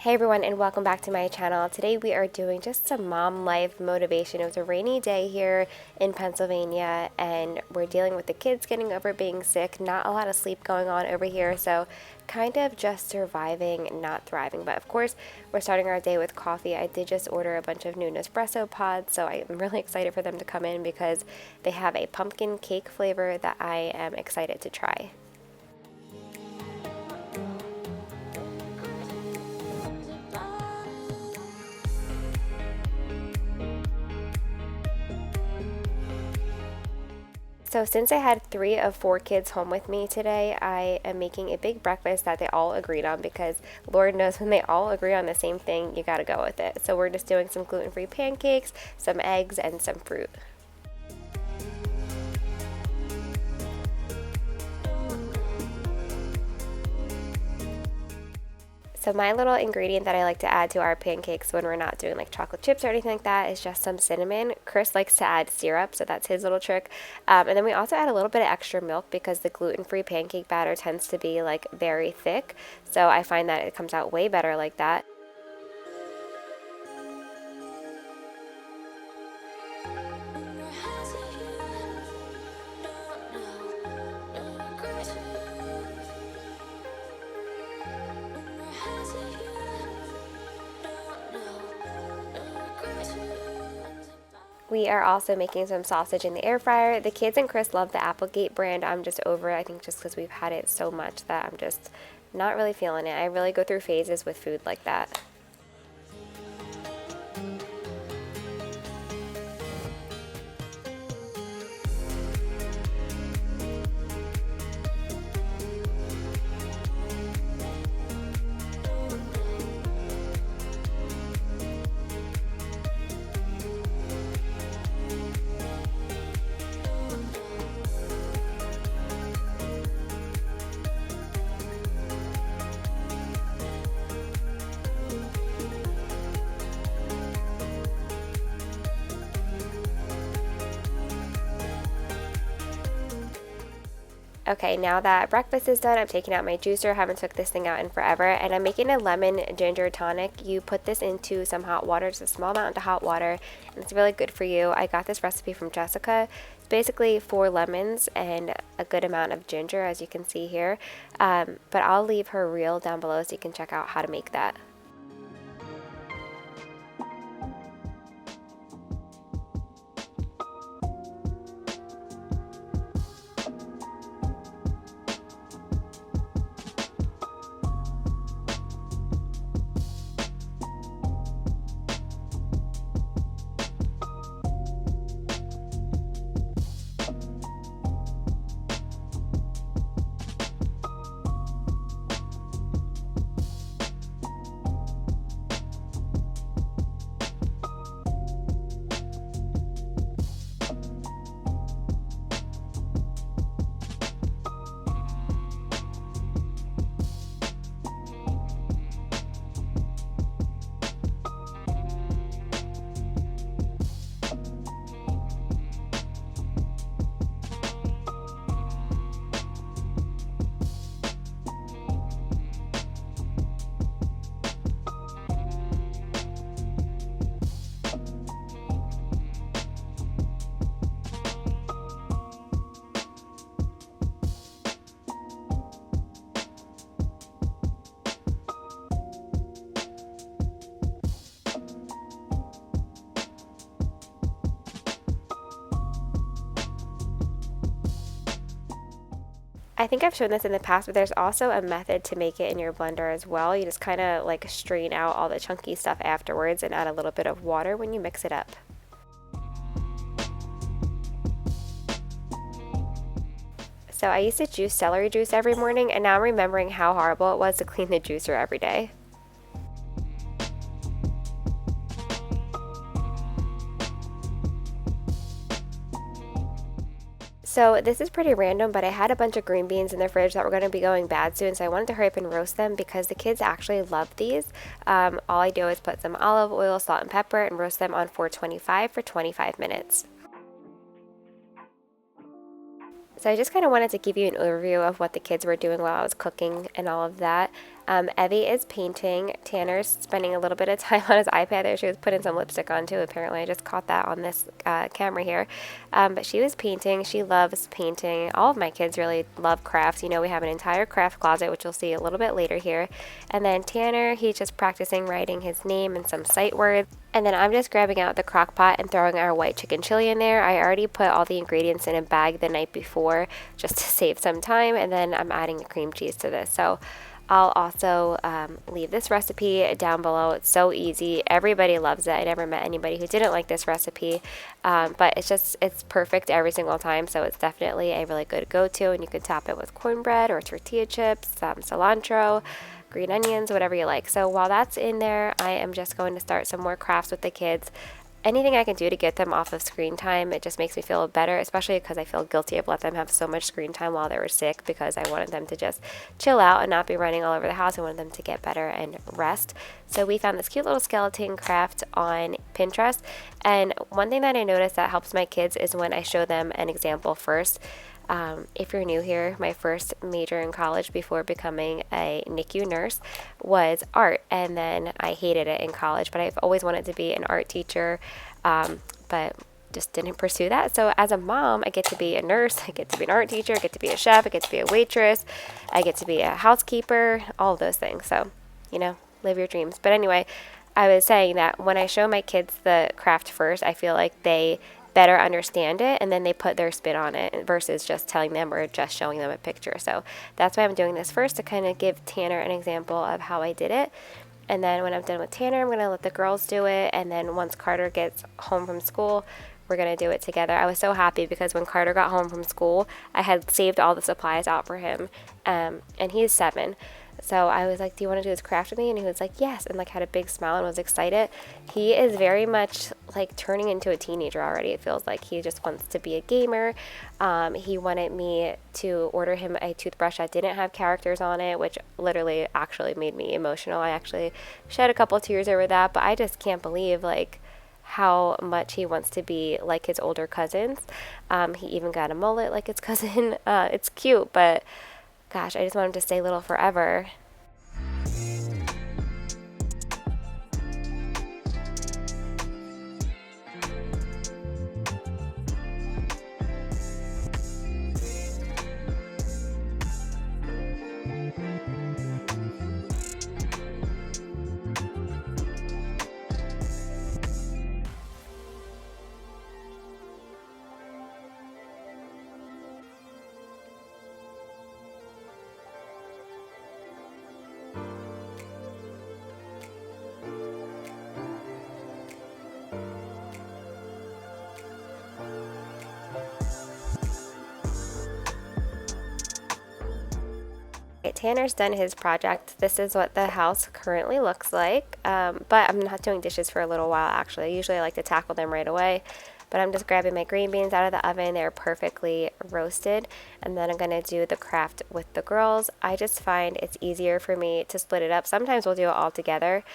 Hey everyone, and welcome back to my channel. Today we are doing just some mom life motivation. It was a rainy day here in Pennsylvania and we're dealing with the kids getting over being sick. Not a lot of sleep going on over here, so kind of just surviving, not thriving. But of course, we're starting our day with coffee. I did just order a bunch of new Nespresso pods, so I'm really excited for them to come in because they have a pumpkin cake flavor that I am excited to try. So since I had 3 of 4 kids home with me today, I am making a big breakfast that they all agreed on because Lord knows when they all agree on the same thing, you gotta go with it. So we're just doing some gluten-free pancakes, some eggs, and some fruit. So my little ingredient that I like to add to our pancakes when we're not doing like chocolate chips or anything like that is just some cinnamon. Chris likes to add syrup, so that's his little trick. And then we also add a little bit of extra milk because the gluten-free pancake batter tends to be like very thick. So I find that it comes out way better like that. We are also making some sausage in the air fryer. The kids and Chris love the Applegate brand. I'm just over it, I think just because we've had it so much that I'm just not really feeling it. I really go through phases with food like that. Okay, now that breakfast is done, I'm taking out my juicer. I haven't took this thing out in forever, and I'm making a lemon ginger tonic. You put this into some hot water, just a small amount of hot water, and it's really good for you. I got this recipe from Jessica. It's basically 4 lemons and a good amount of ginger, as you can see here. But I'll leave her reel down below so you can check out how to make that. I think I've shown this in the past, but there's also a method to make it in your blender as well. You just kind of like strain out all the chunky stuff afterwards and add a little bit of water when you mix it up. So I used to juice celery juice every morning, and now I'm remembering how horrible it was to clean the juicer every day. So this is pretty random, but I had a bunch of green beans in the fridge that were going to be going bad soon, so I wanted to hurry up and roast them because the kids actually love these. All I do is put some olive oil, salt, and pepper and roast them on 425 for 25 minutes. So I just kind of wanted to give you an overview of what the kids were doing while I was cooking and all of that. Evie is painting. Tanner's spending a little bit of time on his iPad there. She was putting some lipstick on too, apparently. I just caught that on this camera here. But she was painting. She loves painting. All of my kids really love crafts. You know, we have an entire craft closet, which you'll see a little bit later here. And then Tanner, he's just practicing writing his name and some sight words. And then I'm just grabbing out the crock pot and throwing our white chicken chili in there. I already put all the ingredients in a bag the night before just to save some time. And then I'm adding the cream cheese to this. So I'll also leave this recipe down below. It's so easy. Everybody loves it. I never met anybody who didn't like this recipe, but it's perfect every single time. So it's definitely a really good go-to, and you can top it with cornbread or tortilla chips, cilantro, green onions, whatever you like. So while that's in there, I am just going to start some more crafts with the kids. Anything I can do to get them off of screen time, it just makes me feel better, especially because I feel guilty of letting them have so much screen time while they were sick, because I wanted them to just chill out and not be running all over the house. I wanted them to get better and rest. So we found this cute little skeleton craft on Pinterest, and one thing that I noticed that helps my kids is when I show them an example first. If you're new here, my first major in college before becoming a NICU nurse was art, and then I hated it in college, but I've always wanted to be an art teacher, but just didn't pursue that. So as a mom, I get to be a nurse, I get to be an art teacher, I get to be a chef, I get to be a waitress, I get to be a housekeeper, all of those things. So, you know, live your dreams. But anyway, I was saying that when I show my kids the craft first, I feel like they better understand it, and then they put their spin on it versus just telling them or just showing them a picture. So that's why I'm doing this first, to kind of give Tanner an example of how I did it. And then when I'm done with Tanner, I'm going to let the girls do it. And then once Carter gets home from school, we're going to do it together. I was so happy because when Carter got home from school, I had saved all the supplies out for him. And he's 7. So I was like, do you want to do this craft with me? And he was like, yes, and like had a big smile and was excited. He is very much like turning into a teenager already. It feels like he just wants to be a gamer. He wanted me to order him a toothbrush that didn't have characters on it, which literally actually made me emotional. I actually shed a couple tears over that, but I just can't believe like how much he wants to be like his older cousins. He even got a mullet like his cousin. It's cute, but gosh, I just want him to stay little forever. Tanner's done his project. This is what the house currently looks like, but I'm not doing dishes for a little while actually. Usually I like to tackle them right away, but I'm just grabbing my green beans out of the oven. They're perfectly roasted, and then I'm going to do the craft with the girls. I just find it's easier for me to split it up. Sometimes we'll do it all together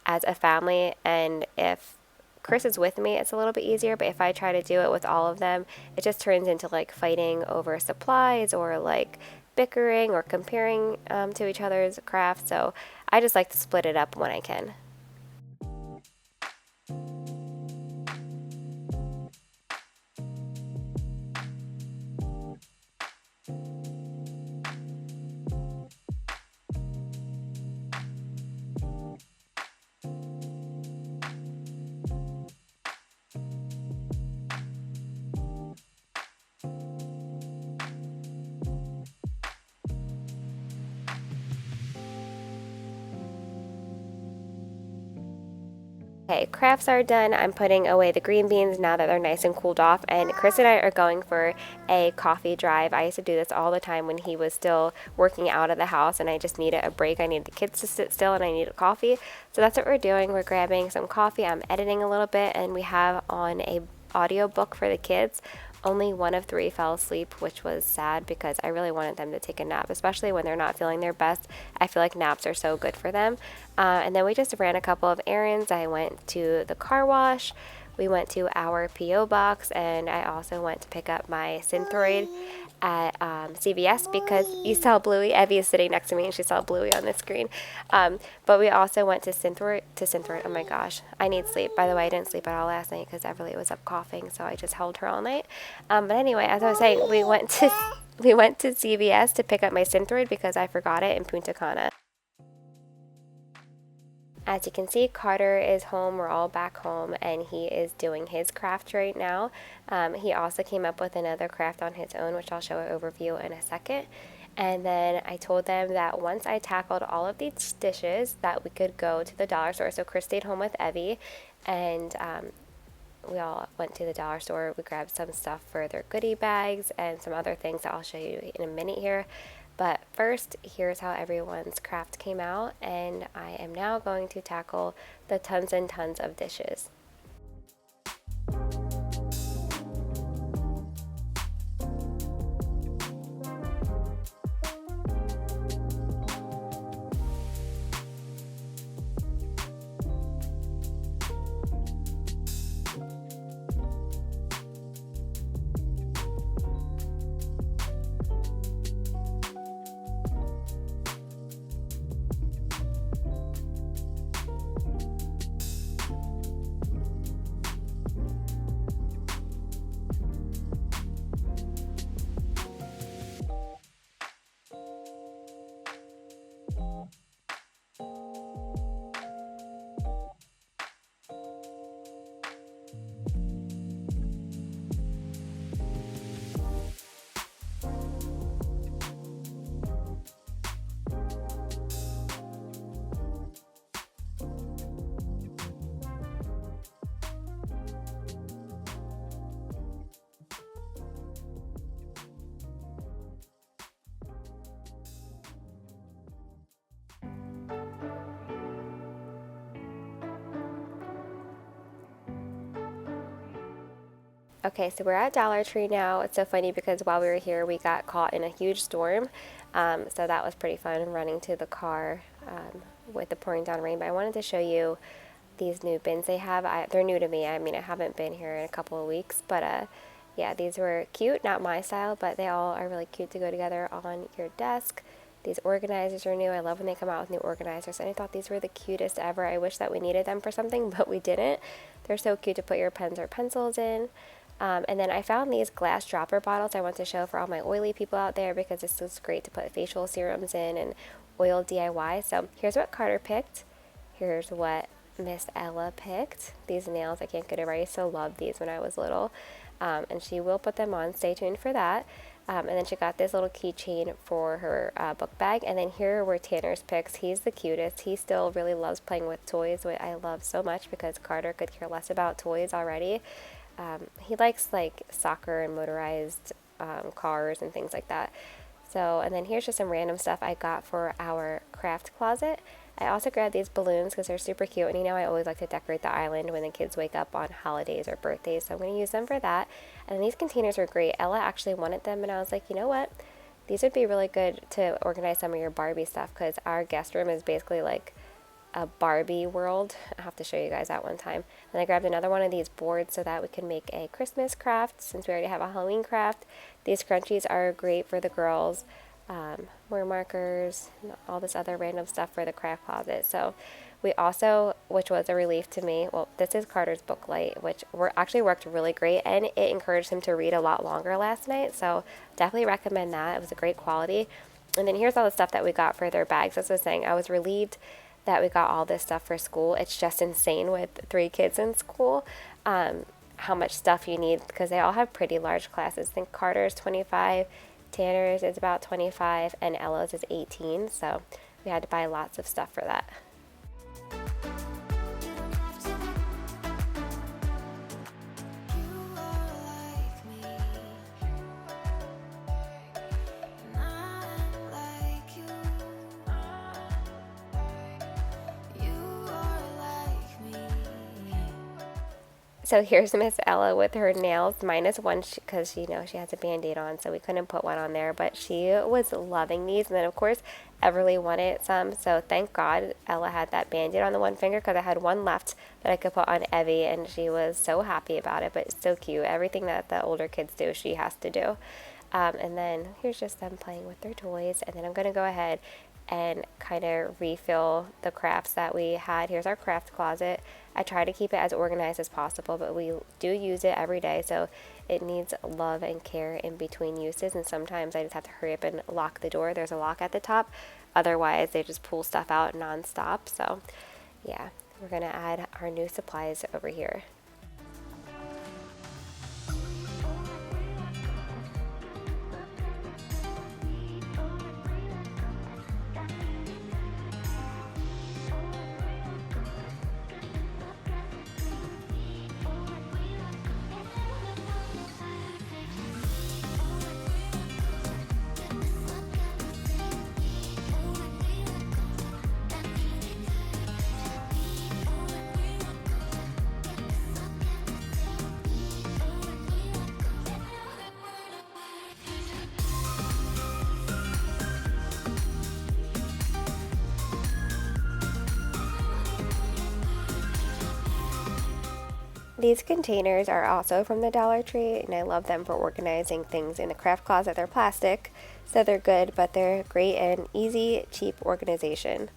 as a family, and if Chris is with me, it's a little bit easier, but if I try to do it with all of them, it just turns into like fighting over supplies or like bickering or comparing to each other's crafts. So I just like to split it up when I can. Okay, crafts are done. I'm putting away the green beans now that they're nice and cooled off, and Chris and I are going for a coffee drive. I used to do this all the time when he was still working out of the house and I just needed a break. I needed the kids to sit still and I needed coffee. So that's what we're doing. We're grabbing some coffee. I'm editing a little bit, and we have on a audiobook for the kids. Only 1 of 3 fell asleep, which was sad because I really wanted them to take a nap, especially when they're not feeling their best. I feel like naps are so good for them. And then we just ran a couple of errands. I went to the car wash, we went to our P.O. box, and I also went to pick up my Synthroid. at CVS because you saw Bluey. Evie is sitting next to me and she saw Bluey on the screen. But we also went to Synthroid. Oh my gosh, I need sleep. By the way, I didn't sleep at all last night because Everly was up coughing, so I just held her all night. But anyway, as I was saying, we went to CVS to pick up my Synthroid because I forgot it in Punta Cana. As you can see, Carter is home. We're all back home, and he is doing his craft right now. He also came up with another craft on his own, which I'll show an overview in a second. And then I told them that once I tackled all of these dishes, that we could go to the dollar store. So Chris stayed home with Evie, and we all went to the dollar store. We grabbed some stuff for their goodie bags and some other things that I'll show you in a minute here. But first, here's how everyone's craft came out, and I am now going to tackle the tons and tons of dishes. Okay, so we're at Dollar Tree now. It's so funny because while we were here, we got caught in a huge storm. So that was pretty fun, running to the car with the pouring down rain. But I wanted to show you these new bins they have. They're new to me. I mean, I haven't been here in a couple of weeks. But yeah, these were cute. Not my style, but they all are really cute to go together on your desk. These organizers are new. I love when they come out with new organizers. And I thought these were the cutest ever. I wish that we needed them for something, but we didn't. They're so cute to put your pens or pencils in. And then I found these glass dropper bottles I want to show for all my oily people out there because this is great to put facial serums in and oil DIY. So here's what Carter picked. Here's what Miss Ella picked. These nails, I can't get it right. I used to love these when I was little. And she will put them on. Stay tuned for that. And then she got this little keychain for her book bag. And then here were Tanner's picks. He's the cutest. He still really loves playing with toys, which I love so much because Carter could care less about toys already. He likes like soccer and motorized cars and things like that. So, and then here's just some random stuff I got for our craft closet. I also grabbed these balloons because they're super cute, and you know I always like to decorate the island when the kids wake up on holidays or birthdays, so I'm going to use them for that. And these containers were great. Ella actually wanted them, and I was like, you know what? These would be really good to organize some of your Barbie stuff because our guest room is basically like a Barbie world. I'll have to show you guys that one time. And I grabbed another one of these boards so that we can make a Christmas craft since we already have a Halloween craft. These scrunchies are great for the girls. More markers, all this other random stuff for the craft closet. So we also, which was a relief to me, well, this is Carter's book light, which actually worked really great, and it encouraged him to read a lot longer last night. So definitely recommend that. It was a great quality. And then here's all the stuff that we got for their bags. As I was saying, I was relieved that we got all this stuff for school. It's just insane with 3 kids in school, how much stuff you need because they all have pretty large classes. I think Carter's 25, Tanner's is about 25, and Ella's is 18. So we had to buy lots of stuff for that. So here's Miss Ella with her nails, minus one because you know she has a band-aid on, so we couldn't put one on there, but she was loving these. And then of course Everly wanted some, so thank God Ella had that band-aid on the one finger because I had one left that I could put on Evie, and she was so happy about it. But it's so cute. Everything that the older kids do, she has to do. And then here's just them playing with their toys. And then I'm going to go ahead and kind of refill the crafts that we had. Here's our craft closet. I try to keep it as organized as possible, but we do use it every day, so it needs love and care in between uses, and sometimes I just have to hurry up and lock the door. There's a lock at the top. Otherwise, they just pull stuff out nonstop. So yeah, we're going to add our new supplies over here. These containers are also from the Dollar Tree, and I love them for organizing things in the craft closet. They're plastic, so they're good, but they're great and easy, cheap organization.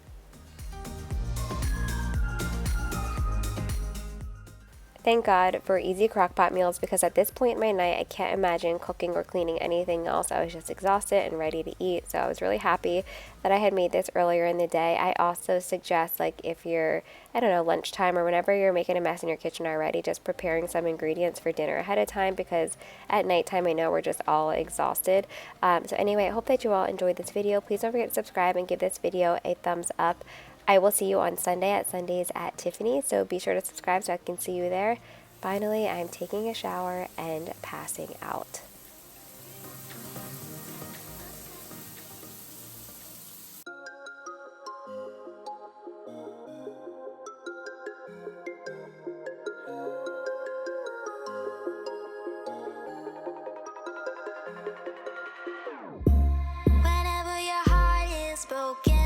Thank God for easy crockpot meals, because at this point in my night I can't imagine cooking or cleaning anything else. I was just exhausted and ready to eat, so I was really happy that I had made this earlier in the day. I also suggest, like, if you're, I don't know, lunchtime or whenever you're making a mess in your kitchen already, just preparing some ingredients for dinner ahead of time, because at nighttime I know we're just all exhausted. So anyway, I hope that you all enjoyed this video. Please don't forget to subscribe and give this video a thumbs up. I will see you on Sunday at Sundays at Tiffany, so be sure to subscribe so I can see you there. Finally, I'm taking a shower and passing out. Whenever your heart is broken